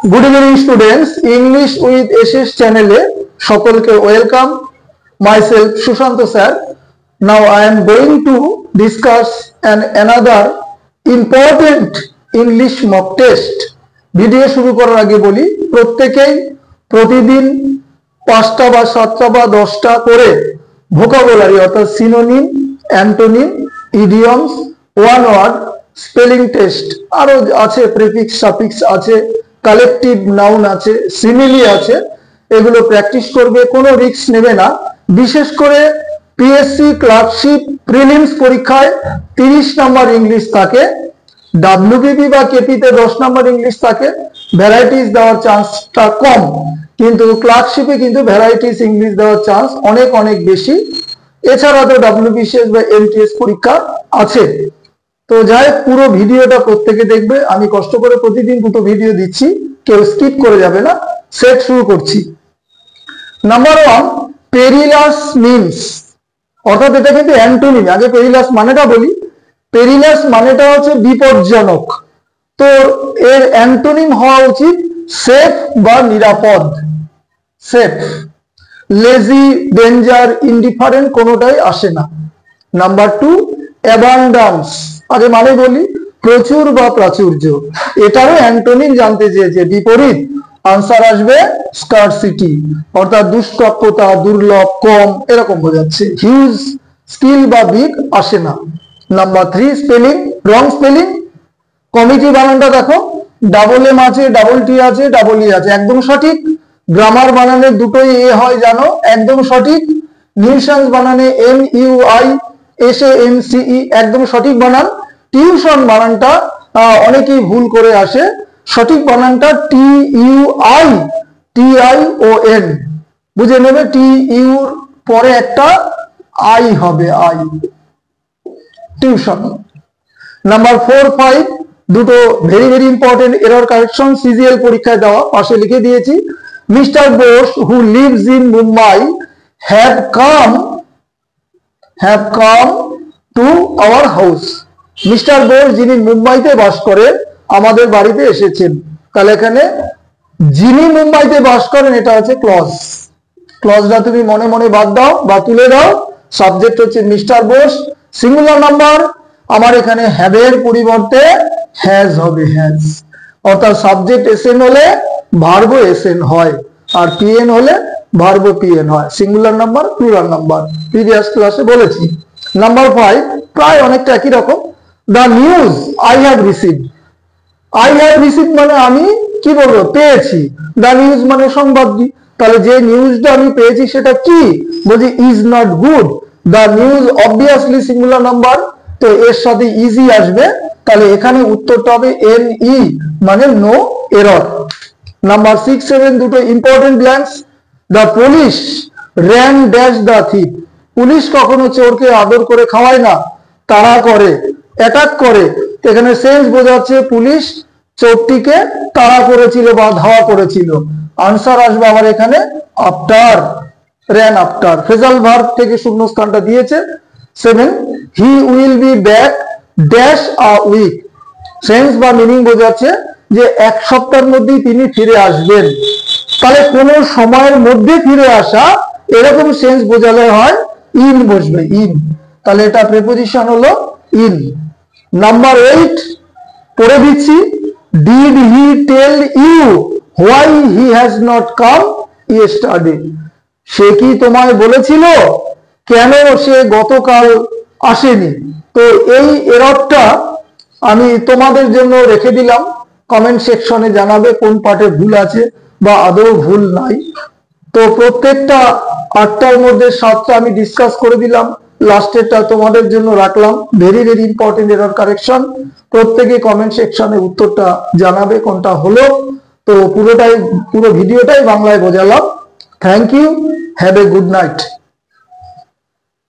Good evening students, English with SS channel এ সকলকে welcome. Myself Sushant sir. Now I am going to discuss another important English mock test. Video শুরু করার আগে বলি প্রত্যেকেই প্রতিদিন 5টা বা 7টা বা 10টা করে ভোকাবুলারি অর্থাৎ synonym, antonym, idioms, one word, spelling test, আরো আছে প্রিফিক্স, সাফিক্স আছে, কালেকটিভ নাউন আছে, সিমিলি আছে, এগুলো প্র্যাকটিস করবে। কোনো রিস্ক নেবে না। বিশেষ করে পিএসসি ক্লার্কশিপ প্রিলিমস পরীক্ষায় 30 নম্বর ইংলিশ থাকে, ডাব্লিউবিপি বা কেপিতে 10 নম্বর ইংলিশ থাকে, ভ্যারাইটিস দেওয়ার চান্সটা কম, কিন্তু ক্লার্কশিপে কিন্তু ভ্যারাইটিস ইংলিশ দেওয়ার চান্স অনেক অনেক বেশি। এছাড়া তো ডাব্লিউবিসিএস বা এমটিএস পরীক্ষা আছে। তো যাই পুরো ভিডিওটা প্রত্যেকে দেখবে। আমি কষ্ট করে প্রতিদিন দুটো ভিডিও দিচ্ছি, কেউ স্কিপ করে যাবে না। সেট শুরু করছি। নাম্বার 1, পেরিলাস মিনস, অর্থাৎ এটা কিন্তু অ্যান্টোনিম। আগে পেরিলাস মানেটা বলি। পেরিলাস মানেটা হচ্ছে বিপজ্জনক, তো এর অ্যান্টোনিম হওয়া উচিত সেফ বা নিরাপদ। সেফ, লেজি, ডেঞ্জার, ইনডিফারেন্ট কোনোটাই আসে না। নাম্বার 2, অ্যাবান্ডান্স, আগে মানে বলি প্রচুর বা প্রাচুর্য, এটারও অ্যান্টোনিম জানতে চেয়েছে, বিপরীত। আনসার আসবে স্কারসিটি, অর্থাৎ দুষ্প্রাপ্যতা, দুর্লভ, কম, এরকম বোঝাচ্ছে। হিউজ, স্কিল বা বিগ আসে না। নাম্বার 3, স্পেলিং, রং স্পেলিং। কমিটি বানানটা দেখো, ডাবল এম আছে, ডাবল টি আছে, ডাবল ই আছে, একদম সঠিক। গ্রামার বানানে দুটোই এ হয় জানো, একদম সঠিক। নিউশনস বানানে NUISANCE, একদম সঠিক বানান। টিউশন বানানটা অনেকেই ভুল করে আসে, সঠিক বানানটা TUITION, বুঝে নেবে। TU পরে একটা আই হবে, আই, টিউশন। নাম্বার 4, 5 দুটো very very important error correction, CGL পরীক্ষায় দেওয়া, পাশে লিখে দিয়েছি। Mister Bose who lives in Mumbai have come to our house. Mister Bose যিনি মুম্বাইতে বাস করেন আমাদের বাড়িতে এসেছেন। তাহলে এখানে যিনি মুম্বাইতে বাস করেন এটা হচ্ছে ক্লজ। ক্লজটা তুমি মনে মনে বাদ দাও বা তুলে দাও। সাবজেক্ট হচ্ছে মিস্টার বোস, সিঙ্গুলার নাম্বার। আমার এখানে হ্যাভ এর পরিবর্তে হ্যাজ হবে, হ্যাজ। অর্থাৎ সাবজেক্ট এসএন হলে ভার্ব এসএন হয়, আর পিএন হলে ভার্ব পিএন হয়। Singular number, plural number, previous ক্লাসে বলেছি। নাম্বার 5 প্রায় অনেকটা একই রকম। The news I have received, I have received মানে আমি কি বলবো, পেয়েছি। দ্য নিউজ মানে সংবাদটি, তাহলে যে নিউজটা আমি পেয়েছি সেটা কি, বলছি is not good. The news obviously singular number, তো এর সাথে ইজি আসবে, তাহলে এখানে উত্তরটা হবে NE, মানে নো এরর। নাম্বার 6, 7 দুটো important blanks. The police ran dash the thief, police কখনো চোরকে আদর করে খাওয়ায় না, তাড়া করে, অ্যাটাক করে। এখানে সেন্স বোঝাচ্ছে পুলিশ চোরটিকে তাড়া করেছিল বা ধাওয়া করেছিল। আনসার আসবে আমার এখানে after, ran after. Phrasal verb থেকে শূন্যস্থানটা দিয়েছে। 7, he will be back dash a week, sense বা মিনিং বোঝাচ্ছে যে এক সপ্তাহের মধ্যেই তিনি ফিরে আসবেন। তাহলে কোন সময়ের মধ্যে ফিরে আসা, এরকম সেন্স বোঝালে হয় ইন বসবে, ইন। তাহলে এটা প্রিপোজিশন হলো ইন। নাম্বার 8 পড়ে দিচ্ছি। Did he tell you why he has not come yesterday, সে কি তোমায় বলেছিল কেন সে গতকাল আসেনি? তো এই এররটা আমি তোমাদের জন্য রেখে দিলাম, কমেন্ট সেকশনে জানাবে কোন পার্টে ভুল আছে বা আদৌ ভুল নাই। তো প্রত্যেকটা 8টার মধ্যে 7টা আমি ডিসকাস করে দিলাম, লাস্টেরটা তোমাদের জন্য রাখলাম। Very very important error correction. প্রত্যেকে কমেন্ট সেকশনে উত্তরটা জানাবে কোনটা হলো। তো পুরো ভিডিওটাই বাংলায় বোঝালাম। Thank you, have a good night.